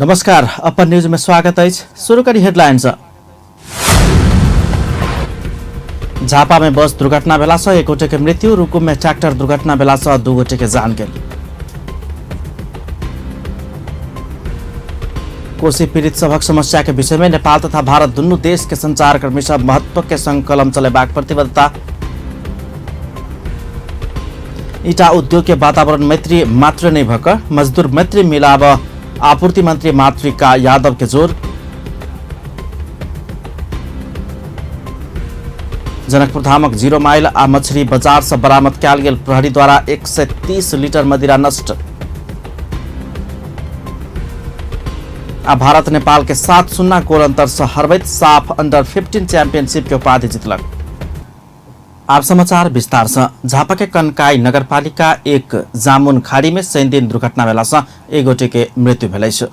नमस्कार, अपन न्यूज में स्वागत है। शुरू करी हेडलाइंस। झापा में बस दुर्घटना भेला से 1 गोटे के मृत्यु, रुकुम में ट्रैक्टर दुर्घटना भेला से 2 गोटे के जान गेल। कोशी पीड़ित सबक समस्या के विषय में नेपाल तथा भारत दुनू देश के संचारकर्मी सब महत्व के संग कलम चलेबाक प्रतिबद्धता। ईटा उद्योग के वातावरण मैत्री मात्र नहीं भक मजदूर मैत्री मिलाव आपूर्ति मंत्री मातृका यादव के जोर। जनकपुर धामक 0 माइल आ मछली बाजार से बरामद कयल गेल प्रहरी द्वारा 130 लीटर मदिरा नष्ट। आ भारत नेपाल के 7-0 गोल अंतर से हरबैत साफ अंडर-15 चैंपियनशिप के उपाधि जीतलक। आप समाचार विस्तार से। झापा के कनकाई नगरपालिका 1 जामुन खाड़ी में शनि दिन दुर्घटना भेला से 1 गोटे के मृत्यु भेलै छ।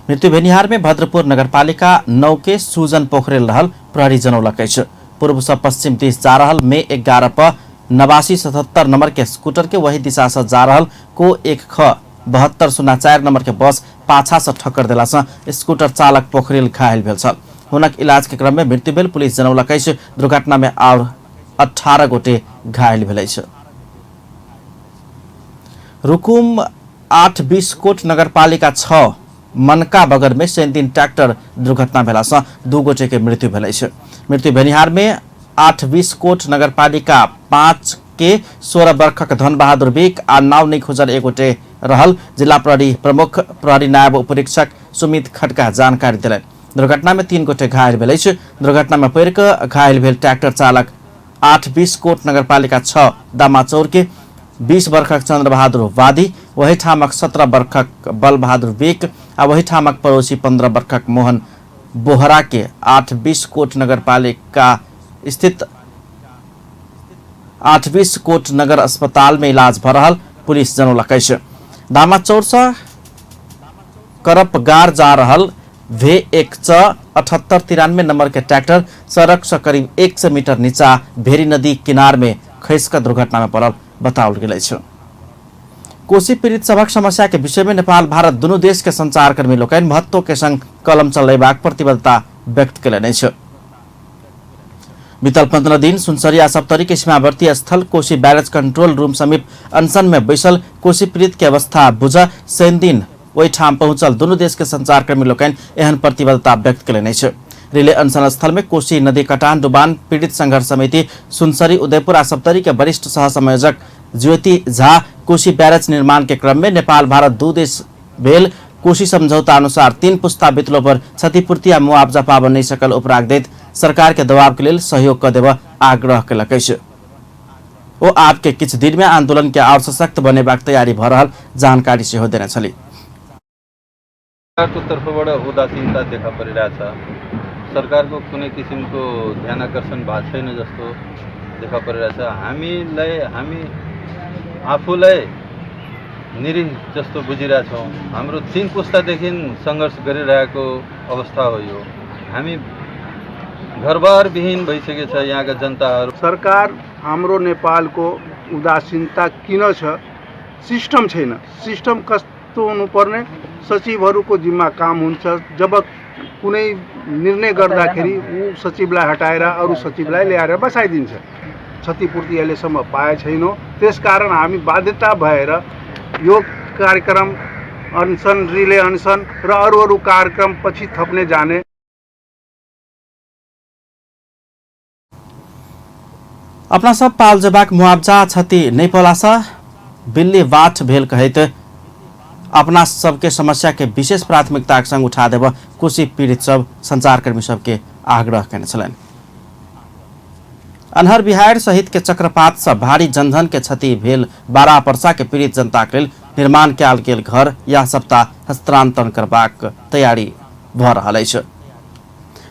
मृत्यु भेनिहार में भद्रपुर नगरपालिका 9 के सुजन पोखरेल रहल प्रहरी जनौलक अछि। पूर्व से पश्चिम दिश जा रहल में 11 पर 8977 नंबर के स्कूटर के वही दिशा से जा रहल को 1 ख 7204 नंबर के बस पाछा से ठक्कर देला से स्कूटर चालक पोखरेल घायल भेल छल। हुनक इलाज के क्रम में मृत्यु भेल। पुलिस जनौलक अछि दुर्घटना में और 18 गोटे घायल भेलै छ। रुकुम 8-20 कोट नगरपालिका 6 मनका बगर में शनि दिन ट्रैक्टर दुर्घटना भेला से 2 गोटे के मृत्यु भेलै छ। मृत्यु भेनिहार में 8-20 कोट नगरपालिका 5 के 16 वर्षक धन बहादुर बेग आ नाव नहीं खोजल 1 गोटे रहल। जिला प्रहरी प्रमुख प्रहरी नायब उपरीक्षक सुमित खटका जानकारी दिले। दुर्घटना में 3 गोटे घायल भेलै छ। दुर्घटना में पड़ि कऽ घायल भेल ट्रैक्टर चालक 8-20 कोट नगरपालिका 6 दामाचौर के 20 वर्षक चंद्र बहादुर वादी, वही ठामक 17 वर्षक बल बहादुर बेग आ वही ठामक पड़ोसी 15 वर्षक मोहन बोहरा के 8-20 कोट नगरपालिका स्थित 8-20 कोट नगर अस्पताल में इलाज भ रहल पुलिस जनौलक अछि। दामाचौर से करपगार जा रहल V1 7893 नंबर के ट्रैक्टर सड़क से करीब 100 मीटर नीचा भेरी नदी किनार में खसि दुर्घटना में पड़ल बताओल गेल अछि। कोशी पीड़ित सबक समस्या के विषय में नेपाल भारत दुनू देश के संचारकर्मी लोकनि महत्व के संग कलम चलेबाक प्रतिबद्धता व्यक्त केलनि अछि। बीतल 15 दिन सुनसरी आ सप्तरी के सीमावर्ती स्थल कोशी बैरेज कंट्रोल रूम समीप अनशन में बैसल कोशी पीड़ित के अवस्था बुझ शनि दिन ओहि ठाम पहुंचल दुनू देश के संचारकर्मी लोकनि एहन प्रतिबद्धता व्यक्त केलनि अछि। रिले अनशन स्थल में कोशी नदी कटान डुबान पीड़ित संघर्ष समिति सुनसरी उदयपुर आ सप्तरी के वरिष्ठ सह संयोजक ज्योति झा कोशी बैरेज निर्माण के क्रम में नेपाल भारत दू देश भेल कोशी समझौता अनुसार 3 पुस्ता बितलो पर क्षतिपूर्ति आ मुआवजा पाबऽ नहीं सकल उपराग दैत सरकार के दबाव के लेल सहयोग क देबऽ आग्रह केलक अछि। ओ आप के किछु दिन में आंदोलन के और सशक्त बनेबाक तैयारी भ रहल जानकारी सेहो देने छली। सरकारको तर्फबाट उदासीनता देखा परिरहेछ। सरकारको कुनै किसिमको ध्यान आकर्षण भएको छैन जस्तो देखा परिरहेछ। हामी आफूलाई निरीह जस्तो बुझिरहेछौँ। हाम्रो 3 पुस्तादेखि सङ्घर्ष गरिरहेको अवस्था हो यो। हामी घरबार विहीन भइसकेछ यहाँका जनताहरू। सरकार हाम्रो नेपालको उदासीनता किन छ? सिस्टम छैन। सिस्टम कस्तो हुनुपर्ने? सचिवहरूको जिम्मा काम हुन्छ। जब कुनै निर्णय गर्दाखेरि ऊ सचिवलाई हटाएर अरू सचिवलाई ल्याएर बसाइदिन्छ। क्षतिपूर्ति अहिलेसम्म पाए छैनौँ। त्यसकारण हामी बाध्यता भएर यो कार्यक्रम अनसन रिले अनसन र अरू कार्यक्रम पछि थप्ने जाने। अपना सब पाल जबाक मुआवजा क्षति नहीं पलासा बिल्ली वाट भेल कहैत अपना सबके समस्या के विशेष प्राथमिकता संग उठा देव कोशी पीड़ित सब संचारकर्मी सबके आग्रह केने छलनि। अन्हर बिहार सहित के चक्रपात से भारी जनधन के क्षति भेल 12 वर्षा के पीड़ित जनता के लेल निर्माण कयल गेल घर यह सप्ताह हस्तांतरण करबाक तैयारी भ रहल अछि।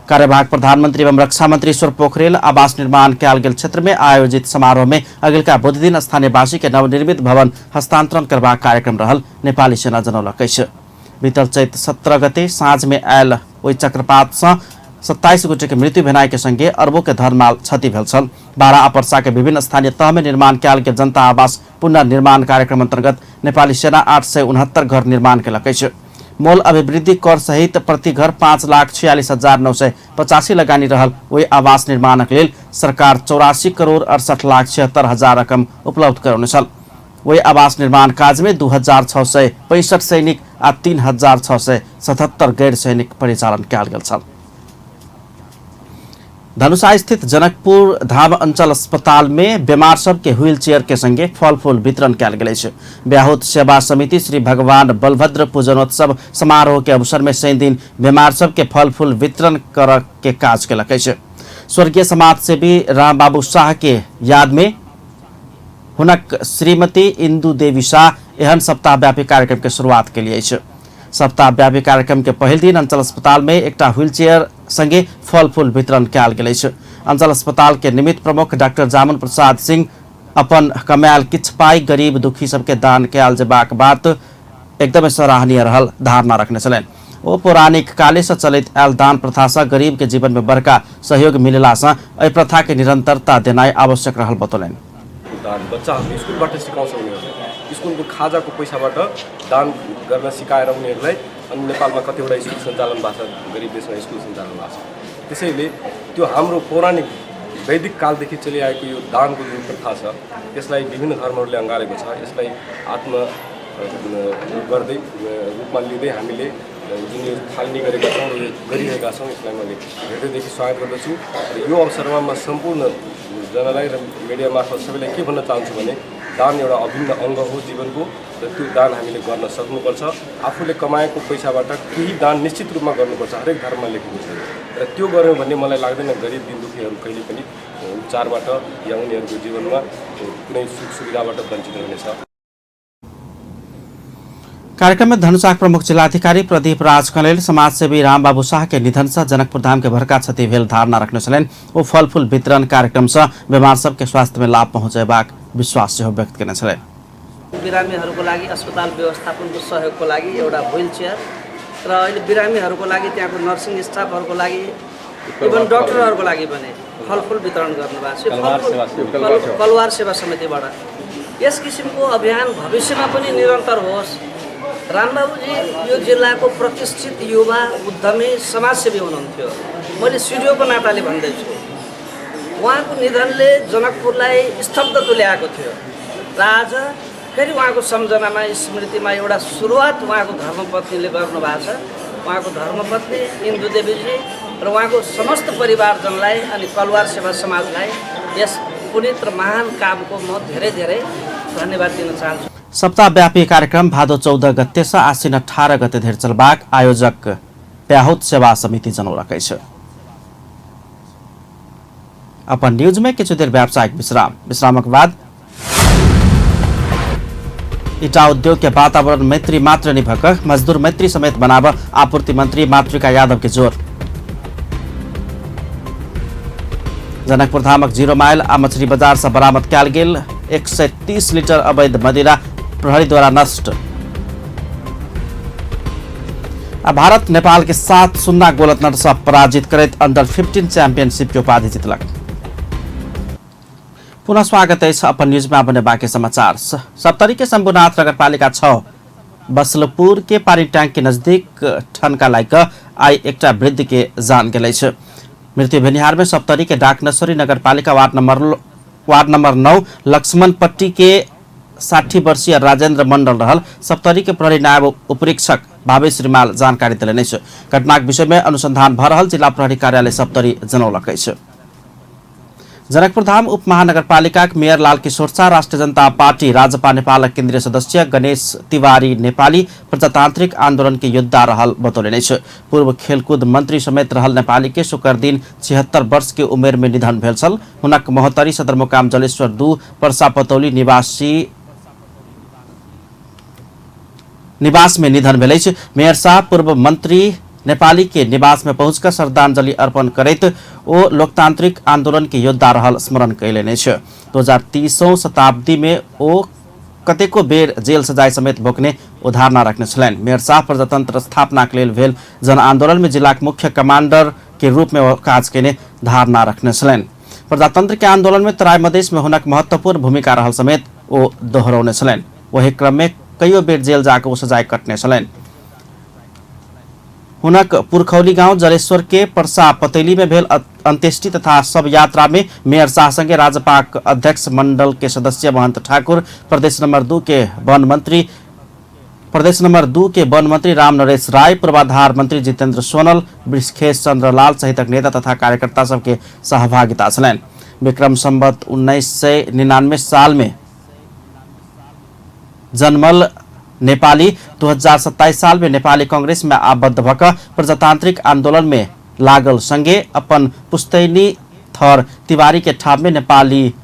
कार्यवाहक प्रधानमंत्री एवं रक्षा मंत्री ईश्वर पोखरेल आवास निर्माण कयल गेल क्षेत्र में आयोजित समारोह में अगिलका बुध दिन स्थानीयवासी के नवनिर्मित भवन हस्तांतरण करबाक कार्यक्रम रहल नेपाली सेना जनौलक अछि। बीतल चैत 17 गते साँझ में आयल ओहि चक्रपात से 27 गोटे के मृत्यु भेनाई के संगे अरबों के धनमाल क्षति भेल छल। 12 वर्षा के विभिन्न स्थानीय तह में निर्माण कयल गेल जनता आवास पुनर्निर्माण कार्यक्रम अंतर्गत नेपाली सेना 869 घर निर्माण केलक अछि। मूल अभिवृद्धि कर सहित प्रति घर 5,46,985 लगानी रहल ओहि आवास निर्माणक लेल सरकार 84 करोड़ 68,76,000 रकम उपलब्ध कराउने छल। वही आवास निर्माण काज में 2,665 सैनिक आ 3,677 गैर सैनिक परिचालन कयल गेल छल। धनुषा स्थित जनकपुर धाम अंचल अस्पताल में बीमार सबके व्हील चेयर के संगे फल फूल वितरण कयल गेल अछि। ब्याहुत सेवा समिति श्री भगवान बलभद्र पूजनोत्सव समारोह के अवसर में शनि दिन बीमार सबके फल फूल वितरण कर के काज केलक अछि। स्वर्गीय समाजसेवी रामबाबू शाह के याद में हुनक श्रीमती इंदू देवी शाह एहन सप्ताहव्यापी कार्यक्रम के शुरुआत के लिए सप्ताहव्यापी कार्यक्रम के पहिल दिन अंचल अस्पताल में एकटा व्हील चेयर संगे फल फूल वितरण कयल गेल अछि। अंचल अस्पताल के निमित्त प्रमुख डॉक्टर जामुन प्रसाद सिंह अपन कमायल किछ पाई गरीब दुखी सबके दान कयल जेबाक बात एकदमै सराहनीय रहल धारणा रखने छलनि। ओ पौराणिक काले से चलित आयल दान प्रथा से गरीब के जीवन में बड़का सहयोग मिलला से एहि प्रथा के निरंतरता देनाइ आवश्यक रहल बतौलनि। दान बच्चाहरूले स्कुलबाट सिकाउँछ उनीहरूले स्कुलको खाजाको पैसाबाट दान गर्न सिकाएर उनीहरूलाई अनि नेपालमा कतिवटा स्कुल सञ्चालन भएको छ, गरिब देशमा स्कुल सञ्चालन भएको छ। त्यसैले त्यो हाम्रो पौराणिक वैदिक कालदेखि चलिआएको यो दानको जुन प्रथा छ त्यसलाई विभिन्न धर्महरूले अँगालेको छ। यसलाई आत्म गर्दै रूपमा लिँदै हामीले जुन यो थालनी गरेका छौँ र गरिरहेका छौँ यसलाई मैले हृदयदेखि स्वागत गर्दछु। र यो अवसरमा म सम्पूर्ण जनलाई र मिडिया मार्फत सबैलाई के भन्न चाहन्छु भने दान एउटा अभिन्न अङ्ग हो जीवनको र त्यो दान हामीले गर्न सक्नुपर्छ। आफूले कमाएको पैसाबाट केही दान निश्चित रूपमा गर्नुपर्छ, हरेक धर्ममा लेखेको छ। र त्यो गऱ्यौँ भने मलाई लाग्दैन गरिब दिन दुखीहरू कहिले पनि उपचारबाट या उनीहरूको जीवनमा कुनै सुख सुविधाबाट वञ्चित हुनेछ। कार्यक्रम में धनुषा प्रमुख जिलाधिकारी प्रदीप राज कनेल समाजसेवी रामबाबू शाह के निधन से जनकपुर धाम के भरका क्षति भेल धारणा रखने छलनि। ओ फल फूल वितरण कार्यक्रम से बीमार सबके स्वास्थ्य में लाभ पहुँचेबाक विश्वास सेहो व्यक्त गर्ने छलनि। बिरामीहरूको लागि अस्पताल व्यवस्थापनको सहयोगको लागि एउटा व्हील चेयर र अहिले बिरामीहरूको लागि त्यहाँको नर्सिङ स्टाफहरूको लागि इभन डाक्टरहरूको लागि पनि फलफुल वितरण गर्नुभएको छ कलवार सेवा समितिबाट। यस किसिमको अभियान भविष्यमा पनि निरन्तर होस्। रामबाबुजी यो जिल्लाको प्रतिष्ठित युवा उद्यमी समाजसेवी हुनुहुन्थ्यो। मैले सिडिओको नाताले भन्दैछु उहाँको निधनले जनकपुरलाई स्तब्ध तुल्याएको थियो र आज फेरि उहाँको सम्झनामा स्मृतिमा एउटा सुरुवात उहाँको धर्मपत्नीले गर्नुभएको छ। उहाँको धर्मपत्नी इन्दु देवीजी र उहाँको समस्त परिवारजनलाई अनि कलवार सेवा समाजलाई यस पुनित र महान कामको म धेरै धेरै धन्यवाद दिन चाहन्छु। सप्ताहव्यापी कार्यक्रम भादो 14 गते से आश्विन 18 गते धरि चलबाक आयोजक ब्याहुत सेवा समिति जनौलकै छ। अपन न्यूज में किछु देर व्यावसायिक विश्रामक बाद ईटा उद्योग के वातावरण मैत्री मात्र निभक मजदूर मैत्री समेत बनाव आपूर्ति मंत्री मातृका यादव के जोर। जनकपुर धामक 0 माइल आ मछली बाजार से बरामद कयल गेल 130 लीटर अवैध मदिरा प्रहरी द्वारा नष्ट। भारत नेपाल के 7-0 गोल अंतर से पराजित करैत अंडर 15 चैंपियनशिप की उपाधि जीतलक। पुनः स्वागत है अपन न्यूज में बने बाकी समाचार। सप्तरी के शंभुनाथ नगरपालिका 6 बसलपुर के पानी टैंक के नजदीक ठनका लाग आई एकटा वृद्ध के जान गेल अछि। मृत्यु भेनिहार में सप्तरी के डाकनसरी नगरपालिका वार्ड नंबर 9 लक्ष्मण पट्टी के 60 वर्षीय राजेंद्र मंडल रहल। सप्तरी के प्रहरी नायब उपरीक्षक भावेश रिमाल जानकारी दिलनि अछि। घटनाक विषय में अनुसंधान भ रहल जिला प्रहरी कार्यालय सप्तरी जनौलक अछि। जनकपुर धाम उप महानगरपालिका मेयर लाल किशोर शाह राष्ट्रिय जनता पार्टी राजपा नेपाल केंद्रीय सदस्य गणेश तिवारी नेपाली प्रजातांत्रिक आंदोलन के योद्धा रहल बतौलनि अछि। पूर्व खेलकूद मंत्री समेत रहल नेपाली के शुक्र दिन 76 वर्ष के उमेर में निधन भेल छल। हुनक महोत्तरी सदरमुकाम जलेश्वर 2 पर्सा पतौली निवास में निधन भेल अछि। मेयर शाह पूर्व मंत्री नेपाली के निवास में पहुंचकर श्रद्धांजलि अर्पण करैत ओ लोकतांत्रिक आंदोलन के योद्धा रहल स्मरण कयलनि अछि। 2030 शताब्दी में ओ कतेको बेर जेल सजाय समेत भोगने उदाहरणा रखने छलनि। मेयर शाह प्रजातंत्र स्थापना के लेल भेल जन आंदोलन में जिला मुख्य कमांडर के रूप में काज केने धारणा रखने छलनि। प्रजातंत्र के आंदोलन में तराई मधेश में हुनक महत्वपूर्ण भूमिका रहल समेत ओ दोहरौने छलनि। वही क्रम में कईयों बेर जेल जाकर ओ सजाय कटने छलनि। हुनक पुरखौली गाउँ जलेश्वर के पर्सा पतैली में भेल अंत्येष्टि तथा शव यात्रा में मेयर शाहसँगै राजपाक अध्यक्ष मण्डल के सदस्य महंत ठाकुर, प्रदेश नंबर 2 के वन मंत्री राम नरेश राय, पूर्वाधार मंत्री जितेंद्र सोनल, वृषखेश चंद्र लाल सहितक नेता तथा कार्यकर्ता सबके सहभागिता छलैन। विक्रम संवत 1999 साल में जन्मल नेपाली 2027 साल में नेपाली कांग्रेस में आबद्ध भक प्रजातांत्रिक आंदोलन में लागल संगे अपन पुस्तैनी थर तिवारी के ठाम में नेपाली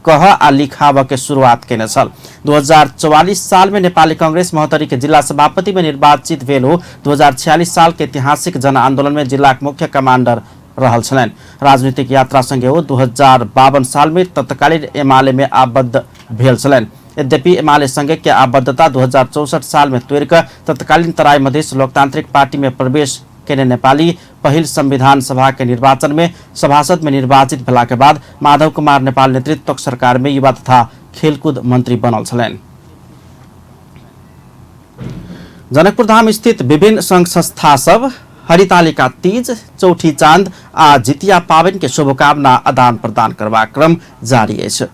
कह आ लिखाव के शुरुआत केने छल। 2044 साल में नेपाली कांग्रेस महोत्तरी के जिला सभापति में निर्वाचित भेल हो 2046 साल के ऐतिहासिक जन आंदोलन में जिला मुख्य कमांडर रहल छलैन। राजनीतिक यात्रा संगे हो 2052 साल में तत्कालीन एमाले में आबद्ध भेल छलैन। यद्यपि एमाले संघ के आबद्धता 2064 साल में तोड़ कर तत्कालीन तराई मधेश लोकतांत्रिक पार्टी में प्रवेश केने नेपाली पहिल संविधान सभा के निर्वाचन में सभासद में निर्वाचित भेला के बाद माधव कुमार नेपाल नेतृत्वक सरकार में युवा तथा खेलकूद मंत्री बनल छलैन। जनकपुर धाम स्थित विभिन्न संघ संस्था सब हरितालिका तीज, चौठी चांद आ जितिया पावन के शुभकामना आदान प्रदान करबाक क्रम जारी अछि।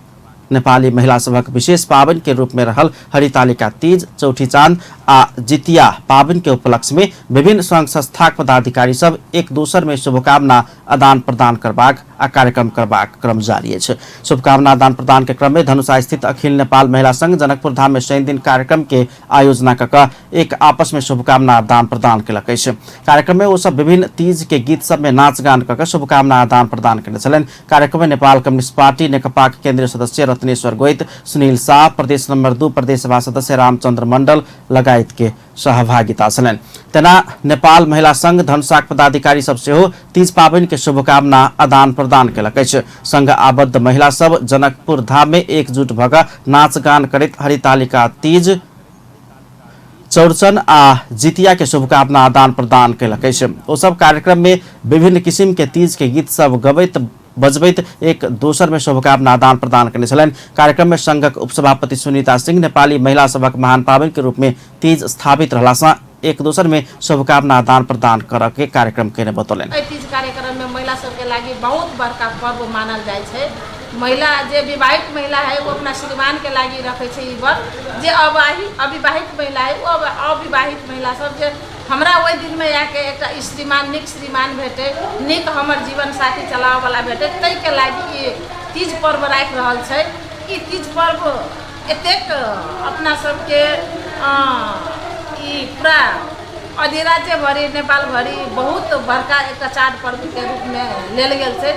नेपाली महिला सभक विशेष पावन के रूप में रहल हरितालिका तीज, चौठी चांद आ जितिया पावन के उपलक्ष्य में विभिन्न संघ संस्थाक पदाधिकारी सब एक दूसर में शुभकामना आदान प्रदान करबाक आ कार्यक्रम करबाक क्रम जारी अछि। शुभकामना आदान प्रदान के क्रम में धनुषा स्थित अखिल नेपाल महिला संघ जनकपुर धाम में शनि दिन कार्यक्रम के आयोजना क एक आपस में शुभकामना आदान प्रदान केलक अछि। कार्यक्रम में वो सब विभिन्न तीज के गीत सब में नाच गान क शुभकामना आदान प्रदान केने छलैन। कार्यक्रम में नेपाल कम्युनिस्ट पार्टी नेकपा के केंद्रीय सदस्य रत्नेश्वर गोइत, सुनील शाह, प्रदेश नंबर 2 प्रदेश सभा सदस्य रामचंद्र मंडल लगायत के सहभागिता छलैन। तेना नेपाल महिला संघ धनुषाक पदाधिकारी सब सेहो तीज पावन के शुभकामना आदान प्रदान केलक अछि। संघ आबद्ध महिला सब जनकपुर धाम में एकजुट भऽ नाच गान करैत हरितालिका तीज, चौड़चन आ जितिया के शुभकामना आदान प्रदान केलक अछि। ओ सब कार्यक्रम में विभिन्न किसिम के तीज के गीत सब गबैत बजबैत एक दोसर में शुभकामना आदान प्रदान करने छलैन। कार्यक्रम में संघक उपसभापति सुनीता सिंह नेपाली महिला सभक महान पावन के रूप में तीज स्थापित रहला एक दोसर में शुभकामना आदान प्रदान कर के कार्यक्रम के बतौलन। तीज कार्यक्रम में महिला सबके लागि बहुत बड़का पर्व मानल जाय छै। महिला जे विवाहित महिला है वो अपना श्रीमान के लागि रखे छै ई व्रत। जे अविवाहित महिला है वो अविवाहित महिला सब जे हमरा ओहि दिन में आके एक श्रीमान नीक श्रीमान भेटे, नीक हमर जीवन साथी चलावे वाला भेटे, तै के लागि ई तीज पर्व राखि रहल छै। ई तीज पर्व एतेक अपना सबके ई पूरा अधिराज्य भरि नेपाल भरि बहुत बड़का एक चाड पर्व के रूप में लेल गेल छै।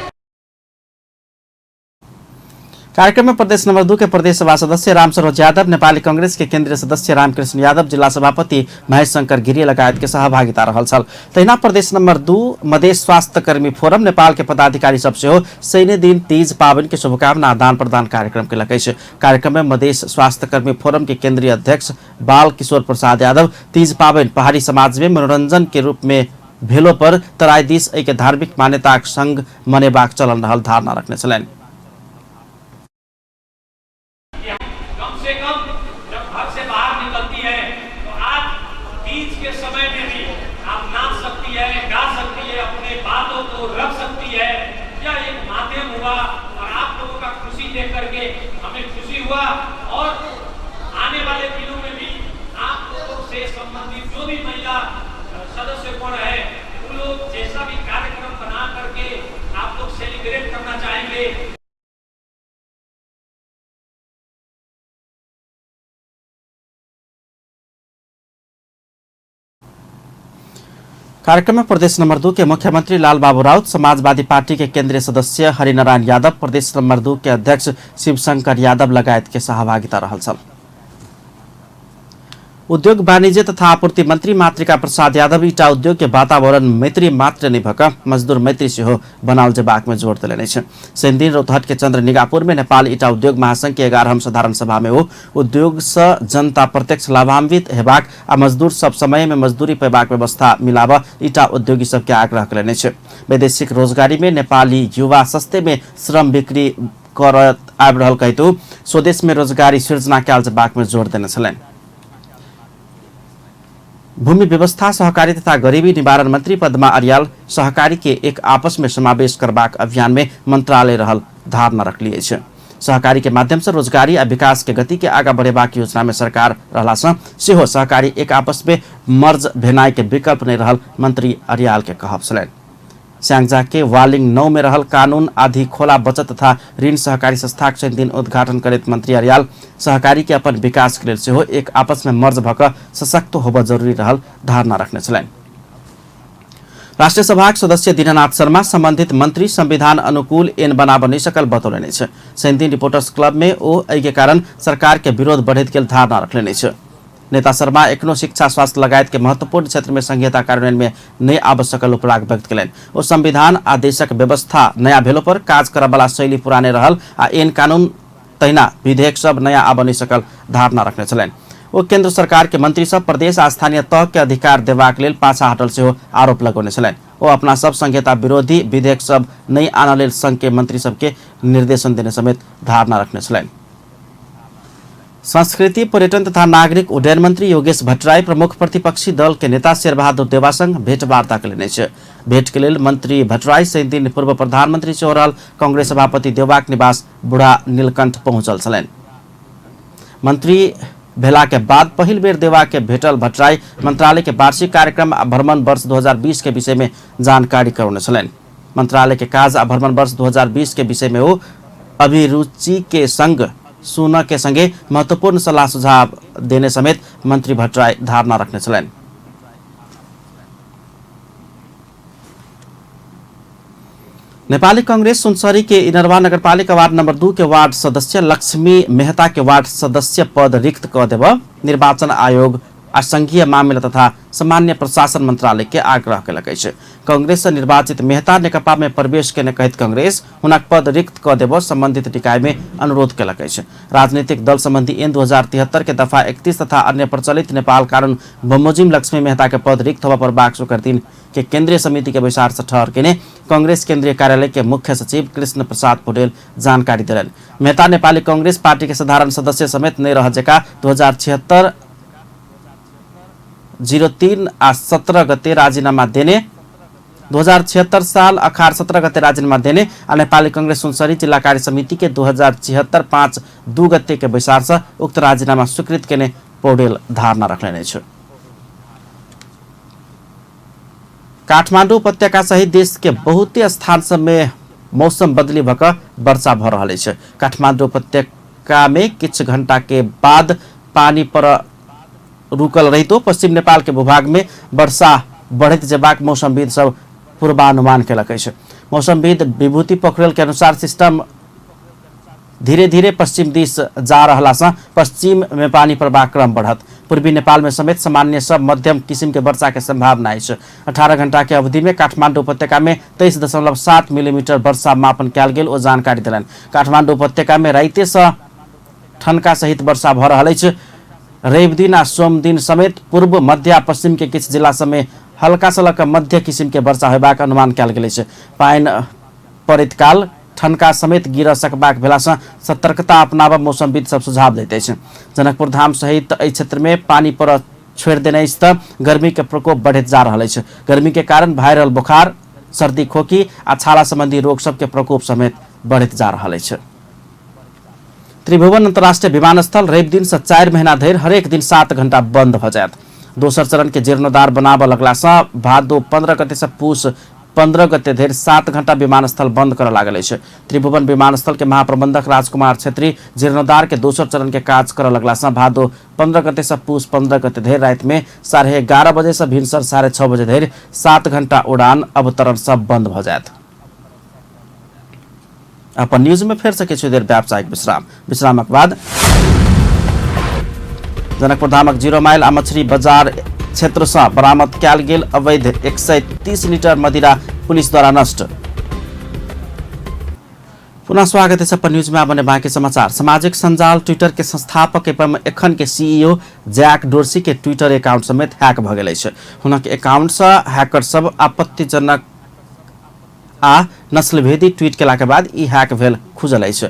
कार्यक्रम में प्रदेश नंबर 2 के प्रदेश सभा सदस्य राम सरोज यादव, नेपाली कांग्रेस के केंद्रीय सदस्य रामकृष्ण यादव, जिला सभापति महेश शंकर गिरी लगायत के सहभागिता रहल छल। तहिना प्रदेश नंबर 2 मधेश स्वास्थ्य कर्मी फोरम नेपाल के पदाधिकारी सब सेहो शनि दिन तीज पावन के शुभकामना आदान प्रदान कार्यक्रम केलक अछि। कार्यक्रम में मधेश स्वास्थ्य कर्मी फोरम के केंद्रीय अध्यक्ष बाल किशोर प्रसाद यादव तीज पावन पहाड़ी समाज में मनोरंजन के रूप में भेलो पर तराई दिस एक धार्मिक मान्यता संग मनेबाक चलन रहल धारणा रखने छलैन। और आने वाले दिनों में भी आप लोगों से संबंधित जो भी महिला सदस्य कौन है उन लोग जैसा भी कार्यक्रम बना करके आप लोग सेलिब्रेट करना चाहेंगे। कार्यक्रम में प्रदेश नंबर 2 के मुख्यमंत्री लाल बाबू राउत, समाजवादी पार्टी के केंद्रीय सदस्य हरिनारायण यादव, प्रदेश नंबर 2 के अध्यक्ष शिवशंकर यादव लगायत के सहभागिता रहल छल। उद्योग वाणिज्य तथा आपूर्ति मंत्री मातृका प्रसाद यादव ईटा उद्योग के वातावरण मैत्री मात्र नहीं भक मजदूर मैत्री से बनाल जेबाक में जोर दिले छै। शनि दिन रौतहट के चंद्र निगापुर में नेपाल ईटा उद्योग महासंघ के 11हम साधारण सभा में उद्योग से जनता प्रत्यक्ष लाभान्वित हेबाक आ मजदूर सब समय में मजदूरी पेबाक व्यवस्था मिलाब ईटा उद्योगी सबके आग्रह कयलनि छै। वैदेशिक रोजगारी में नेपाली युवा सस्ते में श्रम बिक्री कर आबि रहल कहितो स्वदेश में रोजगारी सृजना कयल जेबाक में जोर देने छलनि। भूमि व्यवस्था सहकारी तथा गरीबी निवारण मंत्री पद्मा अर्याल सहकारी के एक आपस में समावेश करबाक अभियान में मंत्रालय रहल धारणा रखलिए छै। सहकारी के माध्यम से रोजगारी आ विकास के गति के आगा बढ़ेबाक योजना में सरकार रहला सेहो सहकारी एक आपस में मर्ज भेनाई के विकल्प नहीं रहल मंत्री अर्याल के कहब छलनि। स्याङ्जा के वालिङ 9 में रहल कानून आधि खोला बचत तथा ऋण सहकारी संस्था के दिन उद्घाटन करैत मंत्री अर्याल सहकारी के अपन विकास के लेल सेहो एक आपस में मर्ज भक सशक्त होब जरूरी रहल धारणा रखने छलनि। राष्ट्रिय सभा सदस्य दीनानाथ शर्मा संबंधित मंत्री संविधान अनुकूल एन बनाब नहीं सकल बतौलनि छै। सैनदिन रिपोर्टर्स क्लब में ओ एहि के कारण सरकार के विरोध बढ़ैत गेल धारणा रखने छै। नेता शर्मा एखनो शिक्षा स्वास्थ्य लगायत के महत्वपूर्ण क्षेत्र में संहिता कार्यान्वयन में नहीं आबि सकल उपराग व्यक्त कयलनि। ओ संविधान आ देशक व्यवस्था नया भेलो पर काज करय वाला शैली पुराने रहल आ एन कानून तहिना विधेयक सब नया आबि नहीं सकल धारणा रखने छलनि। ओ केंद्र सरकार के मंत्री सब प्रदेश आ स्थानीय तह के अधिकार देबाक लेल पाछा हटल सेहो आरोप लगौने छलनि। ओ अपना सब संहिता विरोधी विधेयक सब नहीं आनय लेल संघ के मंत्री सबके निर्देशन देने समेत धारणा रखने छलनि। संस्कृति पर्यटन तथा नागरिक उड्डयन मंत्री योगेश भट्टराई प्रमुख प्रतिपक्षी दल के नेता शेरबहादुर देवा संग भेंटवार्ता कयलनि छै। भेंट के लेल मंत्री भट्टराई सैन दिन पूर्व प्रधानमंत्री सेहो रहल कांग्रेस सभापति देवाक निवास बूढ़ा नीलकंठ पहुंचल छलनि। मंत्री भेला के बाद पहिल बेर देवा के भेटल भट्टराई मंत्रालय के वार्षिक कार्यक्रम आ भ्रमण वर्ष 2020 के विषय में जानकारी करौने छलनि। मंत्रालय के काज आ भ्रमण वर्ष 2020 के विषय में वो अभिरुचि के संग सुन के संगे महत्वपूर्ण सलाह सुझाव देने समेत मंत्री भट्टराई धारणा रखने छलनि। नेपाली कांग्रेस सुनसरी के इनरवा नगरपालिका वार्ड नंबर 2 के वार्ड सदस्य लक्ष्मी मेहता के वार्ड सदस्य पद रिक्त क देव निर्वाचन आयोग आ संघीय मामला तथा सामान्य प्रशासन मंत्रालय के आग्रह कयलक अछि। कांग्रेस से निर्वाचित मेहता नेकपा में प्रवेश केने कहैत कांग्रेस हुनक पद रिक्त क देव संबंधित निकाय में अनुरोध कयलक अछि। राजनीतिक दल संबंधी ऐन 2073 के दफा 31 तथा अन्य प्रचलित नेपाल कानून बमोजिम लक्ष्मी मेहता के पद रिक्त होबा पर बाग शुक्र दिन के केंद्रीय समिति के बैसार से ठहर केने कांग्रेस केंद्रीय कार्यालय के मुख्य सचिव कृष्ण प्रसाद पौडेल जानकारी दिलन। मेहता नेपाली कांग्रेस पार्टी के साधारण सदस्य समेत नहीं रह जेका 2076 03 आ 17 गते राजीनामा देने 2076 साल अखाड़ 17 गते राजीनामा देने आ नेपाली कांग्रेस सुनसरी जिला कार्य समिति के 2076 5 2 गते के बैसार से उक्त राजीनामा स्वीकृत केने पौडेल धारणा रखने छ। काठमाडौँ उपत्यका सहित देश के बहुते स्थान सब में मौसम बदली भक वर्षा भ रहल अछि। काठमाडौँ उपत्यका में किछ घंटा के बाद पानी पर रुकल रहितो पश्चिम नेपाल के भूभाग में वर्षा बढ़त जेबाक मौसमविद सब पूर्वानुमान कयलक अछि। मौसमविद विभूति पोखरेल के अनुसार सिस्टम धीरे धीरे पश्चिम दिश जा रहला से पश्चिम में पानी प्रवाह क्रम बढ़त। पूर्वी नेपाल में समेत सामान्य सब मध्यम किसिम के वर्षा के संभावना अछि। 18 घंटा के अवधि में काठमाडौँ उपत्यका में 23.7 मिलीमीटर वर्षा मापन कयल गेल ओ जानकारी देलनि। काठमाडौँ उपत्यका में राइते से ठनका सहित वर्षा भ रहल अछि। रवि दिन आ सोम दिन समेत पूर्व मध्य आ पश्चिम के किछ जिला सब में हल्का से लक मध्य किसिम के वर्षा होबाक अनुमान कयल गेल अछि। पाइन पड़ैत काल ठनका समेत गिर सकबाक भेला से सतर्कता अपनाबा मौसमविद सब सुझाव दैत अछि। जनकपुर धाम सहित एहि क्षेत्र में पानी पर छोड़ि देने अछि त गर्मी के प्रकोप बढ़ैत जा रहल अछि। गर्मी के कारण वायरल बुखार, सर्दी खोखी आ छाला संबंधी रोग सब के प्रकोप समेत बढ़ैत जा रहल अछि। त्रिभुवन अंतर्राष्ट्रीय विमानस्थल रवि दिन से 4 महीना धरि हरेक दिन 7 घंटा बंद भ जायत। दोसर चरण के जीर्णोद्धार बनाब लगला से भादो 15 गते से पूस 15 गते धरि 7 घंटा विमानस्थल बंद कर लागल अछि। त्रिभुवन विमानस्थल के महाप्रबंधक राजकुमार छेत्री जीर्णोद्धार के दोसर चरण के काज कर लगला से भादो 15 गते से पूस 15 गते धरि रात में 11:30 बजे से भिनसर 6:30 बजे धरि 7 घंटा उड़ान अवतरण सब बंद भ जायत। अपन न्यूज में फेर से किछु देर व्यावसायिक विश्रामक बाद जनकपुर धामक 0 माइल आ मछली बाजार क्षेत्र से बरामद कयल गेल अवैध 130 लीटर मदिरा पुलिस द्वारा नष्ट। पुनः स्वागत है अपन न्यूज में। आबने बाकी समाचार। सामाजिक संजाल ट्विटर के संस्थापक एवं एखन के सीईओ जैक डोर्सी के ट्विटर अकाउंट समेत हैक भ गेल अछि। हुनक अकाउंट से हैकर सब आपत्तिजनक आ नस्लभेदी ट्वीट केला के बाद ई हैक भेल खुजल अछि।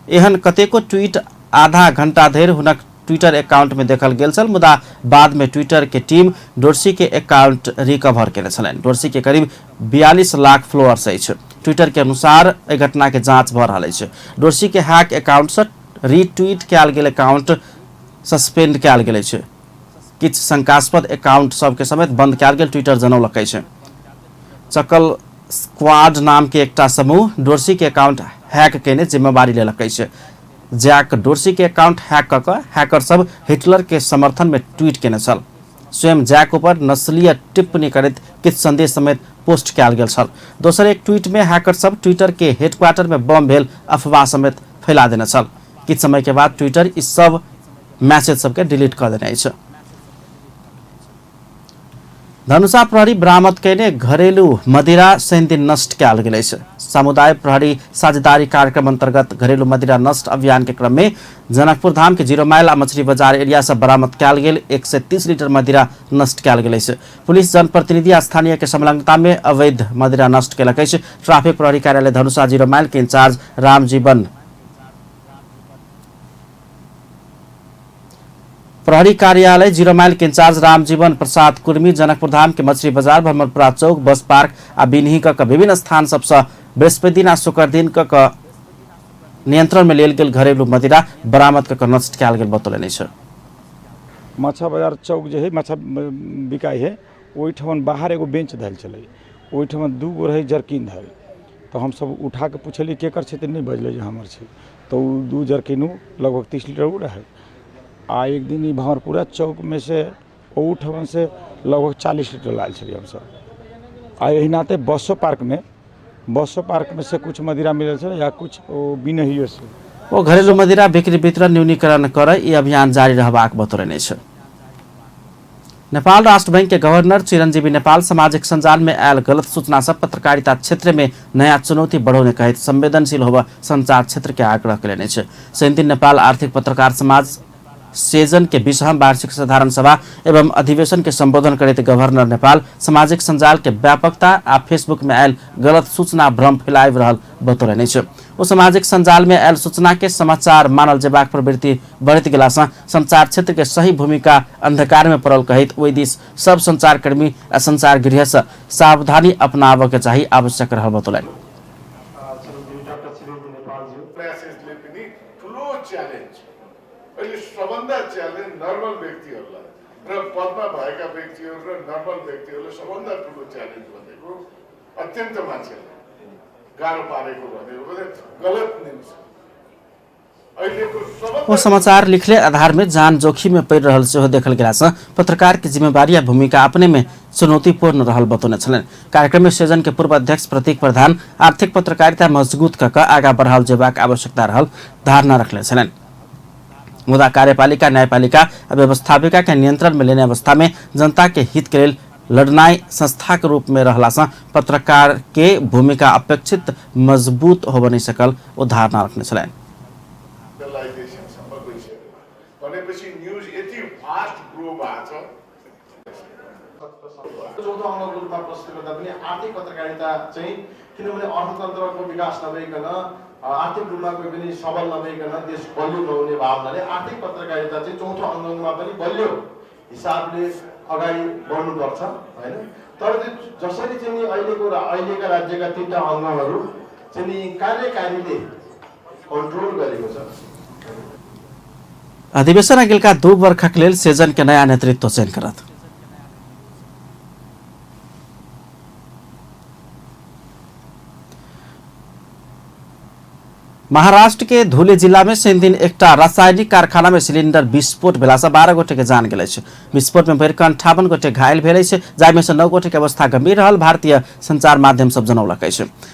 एहन कतेको ट्वीट आधा घंटा धरि हुनक ट्विटर अकाउंट में देखल गेल छल, मुदा बाद में ट्विटर के टीम डोर्सी के अकाउंट रिकवर केने छलनि। डोर्सी के करीब 42 लाख फॉलोअर्स अछि। ट्विटर के अनुसार एहि घटना के जांच भ रहल अछि। डोर्सी के हैक अकाउंट से रीट्वीट कयल गेल अकाउंट सस्पेंड कयल गेल अछि। किछु शंकास्पद अकाउंट सबके समेत बंद कयल गेल ट्विटर जनौलक अछि। चकल स्क्वाड नाम के एकटा समूह डोर्सी के अकाउंट हैक केने जिम्मेवारी लेलक अछि। जैक डोर्सी के अकाउंट हैक कऽ कऽ हैकर सब हिटलर के समर्थन में ट्वीट केने छल। स्वयं जैक ऊपर नस्लीय टिप्पणी करैत किछु संदेश समेत पोस्ट कयल गेल छल। दोसर एक ट्वीट में हैकर सब ट्विटर के हेडक्वार्टर में बम भेल अफवाह समेत फैला देने छल। किछु समय के बाद ट्विटर इस सब मैसेज सबके डिलीट कर देने अछि। धनुषा प्रहरी बरामद कैने घरेलू मदिरा शनि दिन नष्ट कयल गेल अछि। समुदाय प्रहरी साझेदारी कार्यक्रम अंतर्गत घरेलू मदिरा नष्ट अभियान के क्रम में जनकपुर धाम के 0 माइल आ मछली बाजार एरिया से बरामद कयल गेल 130 लीटर मदिरा नष्ट कयल गेल अछि। पुलिस जनप्रतिनिधि आ स्थानीय के संलग्नता में अवैध मदिरा नष्ट केलक अछि। ट्रैफिक प्रहरी कार्यालय धनुषा 0 माइल के इंचार्ज रामजीवन प्रहरी कार्यालय 0 माइल के इंचार्ज रामजीवन प्रसाद कुर्मी जनकपुर धाम के मछली बाजार भ्रमरपुरा चौक बस पार्क आ बिन्ही क विभिन्न स्थान सबसे बृहस्पति दिन आ शुक्र दिन क नियंत्रण में लेल गेल घरेलू मदिरा बरामद क नष्ट कयल गेल बतौलनि अछि। माछा बाजार चौक जे है माछा बिकाई है ओहिठमन बाहर एगो बेंच धैल चले ओहिठमन 2 गो रहे जर्किन धैल तो हम सब उठा के पूछली केकर छै त नहीं बजले जे हमर छै तो 2 जर्किन लगभग 30 लीटर उ रहे। आ एक दिन ई भंवरपुरा चौक में से ओठवन से लगभग 40 लीटर लाल छलिए हम सब। आ यही नाते बसो पार्क में से कुछ मदिरा मिलल छल या कुछ बिनहियो से ओ घरेलू मदिरा बिक्री वितरण न्यूनीकरण करय ई अभियान जारी रहबाक बतौलनि अछि। नेपाल राष्ट्र बैंक के गवर्नर चिरंजीवी नेपाल सामाजिक संजाल में आयल गलत सूचना से पत्रकारिता क्षेत्र में नया चुनौती बढ़ाने कहित संवेदनशील होबा संचार क्षेत्र के आग्रह कयलनि अछि। शनि दिन नेपाल आर्थिक पत्रकार समाज सेजन के 20वां वार्षिक साधारण सभा एवं अधिवेशन के संबोधन करते गवर्नर नेपाल सामाजिक संजाल के व्यापकता आ फेसबुक में आयल गलत सूचना भ्रम फैलाइब रहल बतौलनि अछि। ओ सामाजिक संजाल में आयल सूचना के समाचार मानल जेबाक प्रवृत्ति बढ़त गेला से संचार क्षेत्र के सही भूमिका अंधकार में पड़ल कहित ओहि दिस सब संचारकर्मी आ संचार गृह से सावधानी अपनाबय के चाही आवश्यक रहल बतौलनि। सबभन्दा च्यालेन्ज नर्मल व्यक्तिहरूलाई र पदमा भएका व्यक्तिहरू र नर्मल व्यक्तिहरूलाई सबभन्दा ठुलो च्यालेन्ज भनेको अत्यन्त मान्छेलाई गाह्रो पारेको भनेको गलत न्युज। वो समाचार लिखले आधार में जान जोखिम में पड़ रहल सेहो देखल गेला से पत्रकार की जिम्मेवारी आ भूमिका अपने में चुनौतीपूर्ण रहल बतौने छलनि। कार्यक्रम में सेजन के पूर्व अध्यक्ष प्रतीक प्रधान आर्थिक पत्रकारिता मजबूत क आगा बढ़ाओल जेबाक आवश्यकता रहल धारणा रखले छलनि। मुदा कार्यपालिका न्यायपालिका और व्यवस्थापिका के नियंत्रण में लेने अवस्था में जनता के हित के लिए लड़नाई संस्था के रूप में रहला से पत्रकार के भूमिका अपेक्षित मजबूत हो नहीं सकल वो धारणा रखने छलनि। आर्थिक पत्रकारिता चाहिँ किनभने अर्थतन्त्रको विकास नभइकन आर्थिक रूपमा कोही पनि सबल नभइकन देश बलियो नहुने भावनाले आर्थिक पत्रकारिता चाहिँ चौथो अङ्गमा पनि बलियो हिसाबले अगाडि बढ्नुपर्छ हैन। तर जसरी चाहिँ अहिलेका राज्यका 3टा अङ्गहरू चाहिँ कार्यकारीले कन्ट्रोल गरेको छ। अधिवेशन अगिलका 2 वर्षक लेल सेजन के नया नेतृत्व चयन करत। महाराष्ट्र के धुले जिला में शनि दिन एक रासायनिक कारखाना में सिलिंडर विस्फोट भेला से 12 गोटे के जान गेल। विस्फोट में भरि 58 गोटे घायल भेल जाहि में से 9 गोटे के अवस्था गंभीर रहल भारतीय संचार माध्यम सब जनौलक।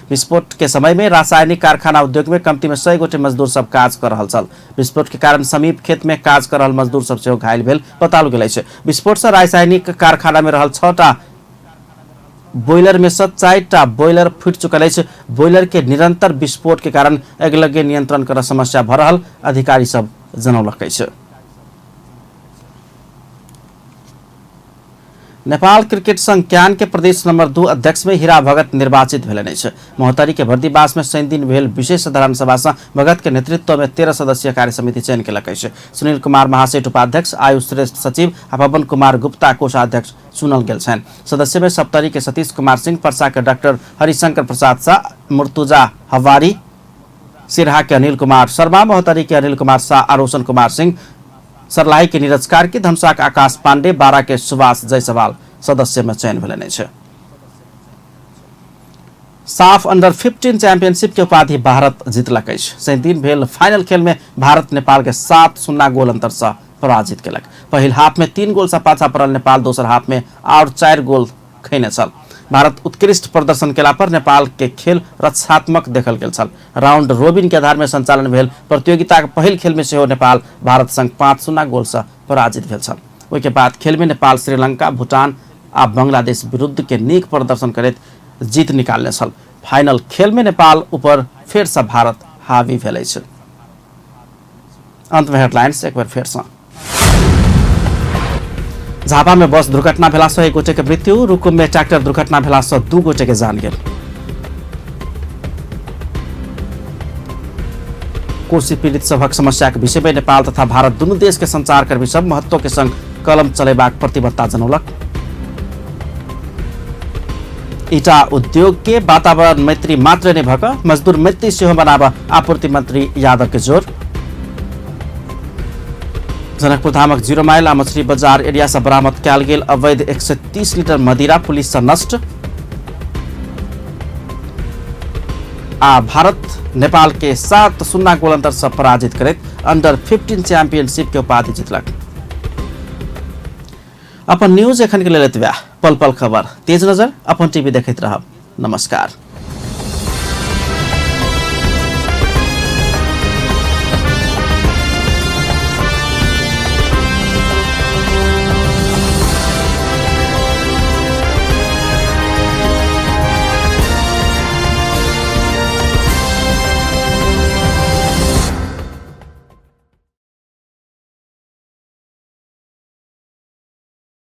विस्फोट के समय में रासायनिक कारखाना उद्योग में कमती में 100 गोटे मजदूर सब काज कर रहल छल। विस्फोट के कारण समीप खेत में काज कर रहल मजदूर सब सेहो घायल भेल बताओल गेल। विस्फोट से रासायनिक कारखाना में रहल 6टा बॉयलर में से 4टा बॉयलर फूट चुकल है। बॉयलर के निरंतर विस्फोट के कारण अगलगे नियंत्रण कर समस्या भ रहल अधिकारी सब जनौलक। नेपाल क्रिकेट संघ क्यान के प्रदेश नंबर 2 अध्यक्ष में हीरा भगत निर्वाचित भेलने छ। महोत्तरी के भर्दीबास में शनि दिन भेल विशेष साधारण सभा से भगत के नेतृत्व में 13 सदस्यीय कार्य समिति चयन के छ। सुनील कुमार महासेठ उपाध्यक्ष, आयुष श्रेष्ठ सचिव आ पवन कुमार गुप्ता कोषाध्यक्ष चुनल गेल छन्। सदस्य में सप्तरी के सतीश कुमार सिंह, पर्सा के डॉक्टर हरिशंकर प्रसाद शाह, मुर्तुजा हवारी, सिरहा के अनिल कुमार शर्मा, महोत्तरी के अनिल कुमार शाह, रोशन कुमार सिंह, सरलाई के नीरज कार्की, धमसा के आकाश पांडे, बारा के सुभाष जायसवाल सदस्य में चयन भेलने छ। साफ अंडर 15 चैंपियनशिप के उपाधि भारत जीतलक। शनि दिन भेल फाइनल खेल में भारत नेपाल के 7-0 गोल अंतर से पराजित केलक। पहिल हाफ में 3 गोल से पाछा पड़ल नेपाल दोसर हाफ में और 4 गोल खैने छल। भारत उत्कृष्ट प्रदर्शन केला पर नेपाल के खेल रक्षात्मक देखल गेल छल। राउंड रोबिन के आधार में संचालन भेल प्रतियोगिता के पहिल खेल में सेहो नेपाल भारत संग 5-0 गोल से पराजित भेल छल। ओहि के बाद खेल में नेपाल श्रीलंका, भूटान आ बांग्लादेश विरुद्ध के नीक प्रदर्शन करैत जीत निकालने छल। फाइनल खेल में नेपाल ऊपर फेर से भारत हावी भेलै छ। अंत में हेडलाइंस एक बार फेर से। झापा में बस दुर्घटना भेला से 1 गोटे के मृत्यु, रुकुम में ट्रैक्टर दुर्घटना भेला से 2 गोटे के जान गेल। कोशी पीड़ित सभक समस्या के विषय में नेपाल तथा भारत दुनू देश के संचार कर्मी सब महत्व के संग कलम चलेबाक प्रतिबद्धता जनौलक। ईटा उद्योग के वातावरण मैत्री मात्र नै भक मजदूर मैत्री सेहो बनाब आपूर्ति मंत्री यादव के जोर। जनकपुर धामक 0 माइल आ मछली बाजार एरिया से बरामद कयल गेल अवैध 130 लीटर मदिरा पुलिस से नष्ट। आ भारत नेपाल के 7-0 गोल अंतर से पराजित करैत अंडर 15 चैंपियनशिप के उपाधि जीतलक। अपन न्यूज एखन के लेल एतबे। पल पल खबर तेज नजर अपन टीवी देखैत रहब। नमस्कार।